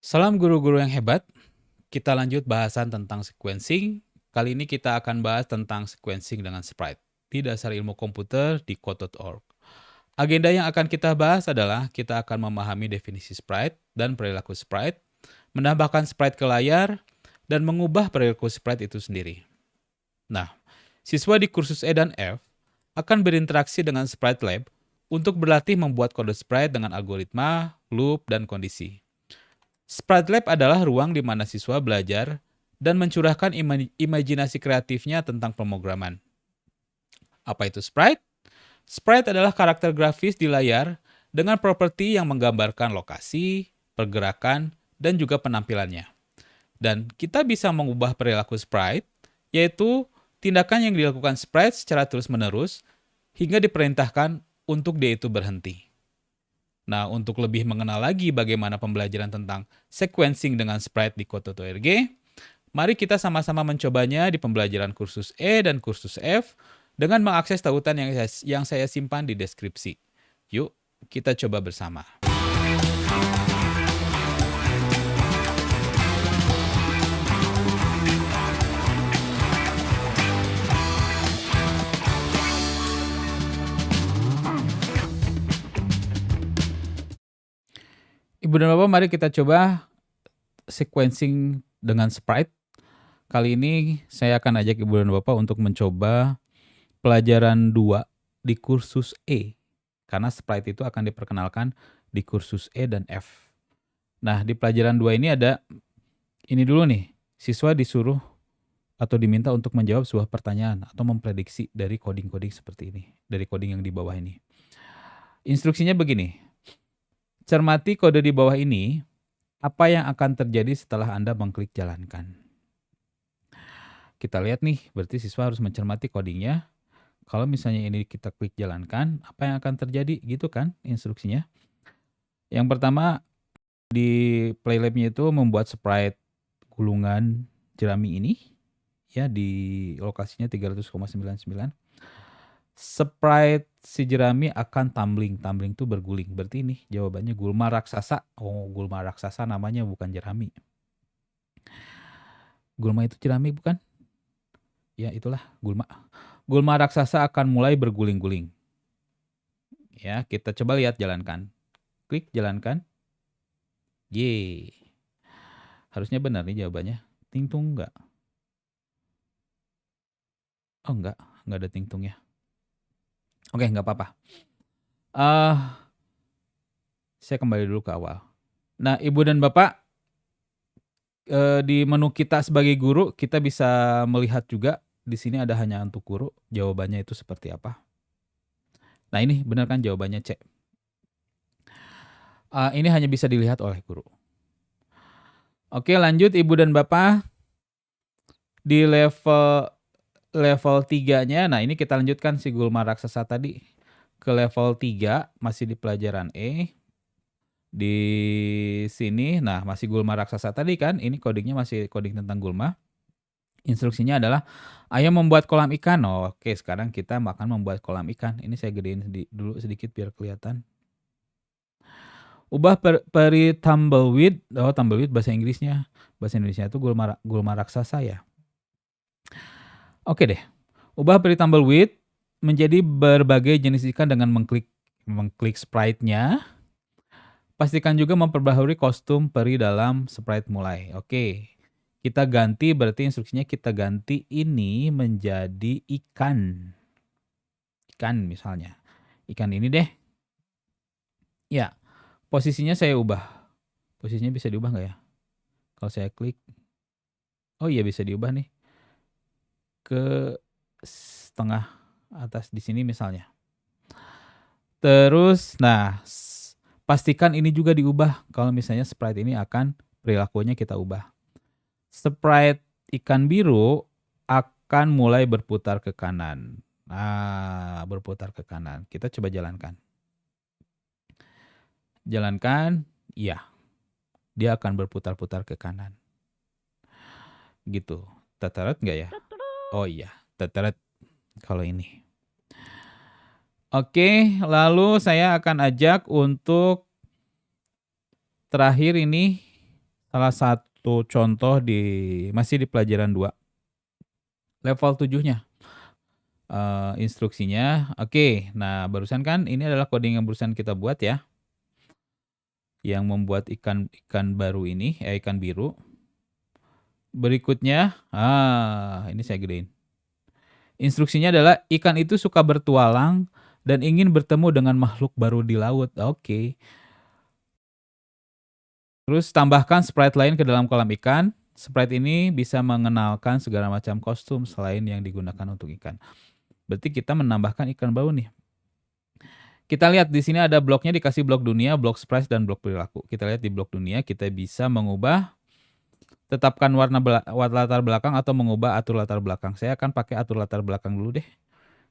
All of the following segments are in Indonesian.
Salam guru-guru yang hebat. Kita lanjut bahasan tentang sequencing. Kali ini kita akan bahas tentang sequencing dengan Sprite di Dasar Ilmu Komputer di Code.org. Agenda yang akan kita bahas adalah kita akan memahami definisi Sprite dan perilaku Sprite, menambahkan Sprite ke layar, dan mengubah perilaku Sprite itu sendiri. Nah, siswa di kursus E dan F akan berinteraksi dengan Sprite Lab untuk berlatih membuat kode Sprite dengan algoritma, loop, dan kondisi. Sprite Lab adalah ruang di mana siswa belajar dan mencurahkan imajinasi kreatifnya tentang pemrograman. Apa itu Sprite? Sprite adalah karakter grafis di layar dengan properti yang menggambarkan lokasi, pergerakan, dan juga penampilannya. Dan kita bisa mengubah perilaku Sprite, yaitu tindakan yang dilakukan Sprite secara terus-menerus hingga diperintahkan untuk dia itu berhenti. Nah, untuk lebih mengenal lagi bagaimana pembelajaran tentang sequencing dengan Sprite di Code.org, mari kita sama-sama mencobanya di pembelajaran kursus E dan kursus F dengan mengakses tautan yang saya simpan di deskripsi. Yuk, kita coba bersama. Ibu dan Bapak, mari kita coba sequencing dengan Sprite. Kali ini saya akan ajak Ibu dan Bapak untuk mencoba pelajaran 2 di kursus E. Karena Sprite itu akan diperkenalkan di kursus E dan F. Nah, di pelajaran 2 ini ada ini dulu nih. Siswa disuruh atau diminta untuk menjawab sebuah pertanyaan atau memprediksi dari coding-coding seperti ini, dari coding yang di bawah ini. Instruksinya begini. Cermati kode di bawah ini, apa yang akan terjadi setelah Anda mengklik jalankan. Kita lihat nih, berarti siswa harus mencermati codingnya. Kalau misalnya ini kita klik jalankan, apa yang akan terjadi gitu kan instruksinya. Yang pertama di Playlab-nya itu membuat sprite gulungan jerami ini ya di lokasinya 300,99. Sprite si jerami akan tumbling. Tumbling itu berguling. Berarti ini jawabannya gulma raksasa. Oh, gulma raksasa namanya bukan jerami. Gulma itu jerami bukan? Ya, itulah gulma. Gulma raksasa akan mulai berguling-guling. Ya, kita coba lihat jalankan. Klik jalankan. Yeay. Harusnya benar nih jawabannya. Tingtung enggak? Oh, enggak ada tingtungnya. Oke, enggak apa-apa. Saya kembali dulu ke awal. Nah, Ibu dan Bapak, di menu kita sebagai guru, kita bisa melihat juga di sini ada hanya untuk guru. Jawabannya itu seperti apa? Nah, ini benar kan jawabannya C. Ini hanya bisa dilihat oleh guru. Oke, lanjut Ibu dan Bapak. Di level 3-nya, nah ini kita lanjutkan si gulma raksasa tadi ke level 3, masih di pelajaran E. Di sini, nah masih gulma raksasa tadi kan, ini codingnya masih coding tentang gulma. Instruksinya adalah, ayo membuat kolam ikan. Oh, oke, sekarang kita akan membuat kolam ikan. Ini saya gedein dulu sedikit biar kelihatan. Ubah peri tumbleweed. Oh, tumbleweed bahasa Inggrisnya. Bahasa Indonesia itu gulma raksasa ya. Oke deh. Ubah peri tumbleweed menjadi berbagai jenis ikan dengan mengklik sprite-nya. Pastikan juga memperbaharui kostum peri dalam sprite mulai. Oke. Kita ganti, berarti instruksinya kita ganti ini menjadi ikan. Ikan misalnya. Ikan ini deh. Ya, posisinya saya ubah. Posisinya bisa diubah nggak ya? Kalau saya klik. Oh iya, bisa diubah nih. Ke setengah atas di sini misalnya. Terus, nah, pastikan ini juga diubah. Kalau misalnya sprite ini akan perilakunya kita ubah. Sprite ikan biru akan mulai berputar ke kanan. Nah, berputar ke kanan. Kita coba jalankan. Jalankan, iya. Dia akan berputar-putar ke kanan. Gitu. Teteret nggak ya? Oh iya, teteret kalau ini. Oke, lalu saya akan ajak untuk terakhir ini Salah satu contoh masih di pelajaran 2. Level 7-nya. Instruksinya. Oke, nah barusan kan ini adalah coding yang barusan kita buat ya. Yang membuat ikan baru ini, ikan biru. Berikutnya, ini saya gedein. Instruksinya adalah ikan itu suka bertualang dan ingin bertemu dengan makhluk baru di laut. Oke. Terus tambahkan sprite lain ke dalam kolam ikan. Sprite ini bisa mengenalkan segala macam kostum selain yang digunakan untuk ikan. Berarti kita menambahkan ikan baru nih. Kita lihat di sini ada bloknya, dikasih blok dunia, blok sprite, dan blok perilaku. Kita lihat di blok dunia kita bisa mengubah, tetapkan warna latar belakang atau mengubah atur latar belakang. Saya akan pakai atur latar belakang dulu deh.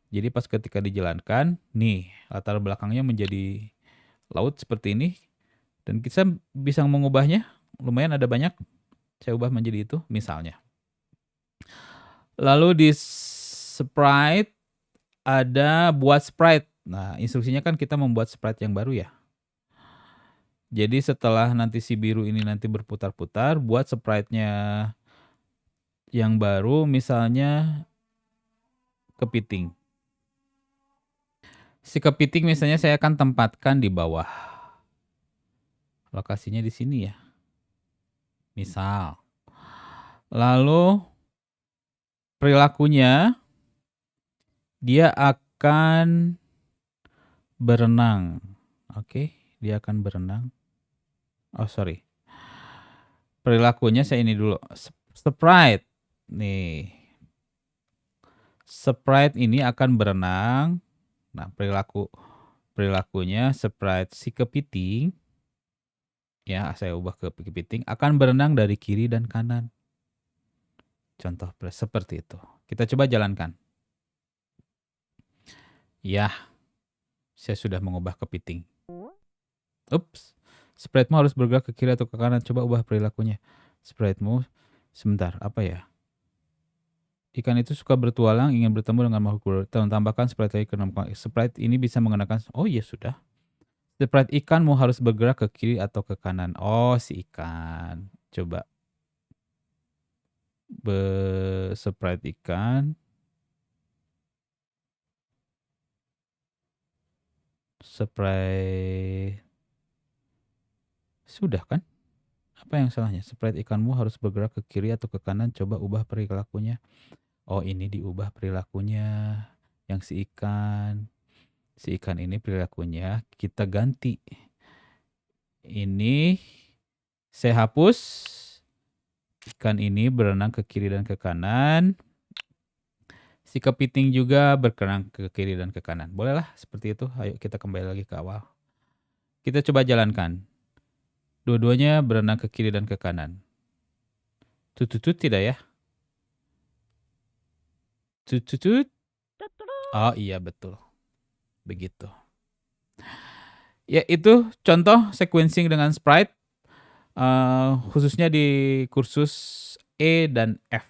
Jadi pas ketika dijalankan, nih latar belakangnya menjadi laut seperti ini. Dan kita bisa mengubahnya, lumayan ada banyak. Saya ubah menjadi itu misalnya. Lalu di sprite ada buat sprite. Nah, instruksinya kan kita membuat sprite yang baru ya. Jadi setelah nanti si biru ini nanti berputar-putar, buat sprite-nya yang baru misalnya kepiting. Si kepiting misalnya saya akan tempatkan di bawah. Lokasinya di sini ya. Misal. Lalu perilakunya dia akan berenang. Oke, dia akan berenang. Oh, sorry. Perilakunya saya ini dulu. Sprite. Nih. Sprite ini akan berenang. Nah, perilakunya sprite si kepiting. Ya, saya ubah ke kepiting. Akan berenang dari kiri dan kanan. Contoh seperti itu. Kita coba jalankan. Ya, saya sudah mengubah kepiting. Ups, sprite-mu harus bergerak ke kiri atau ke kanan. Coba ubah perilakunya. Sprite-mu, sebentar, apa ya? Ikan itu suka bertualang, ingin bertemu dengan makhluk baru. Tambahkan sprite lagi ke dalam. Sprite ini bisa mengenakan. Oh iya sudah. Sprite ikanmu harus bergerak ke kiri atau ke kanan. Oh si ikan. Coba. Sprite ikan. Sprite. Sudah kan? Apa yang salahnya? Sprite ikanmu harus bergerak ke kiri atau ke kanan. Coba ubah perilakunya. Oh ini diubah perilakunya. Yang si ikan. Si ikan ini perilakunya kita ganti. Ini saya hapus. Ikan ini berenang ke kiri dan ke kanan. Si kepiting juga bergerak ke kiri dan ke kanan. Bolehlah seperti itu. Ayo kita kembali lagi ke awal. Kita coba jalankan. Dua-duanya berenang ke kiri dan ke kanan. Tututut tidak ya? Tututut. Oh iya betul. Begitu. Ya itu contoh sequencing dengan sprite. Khususnya di kursus E dan F.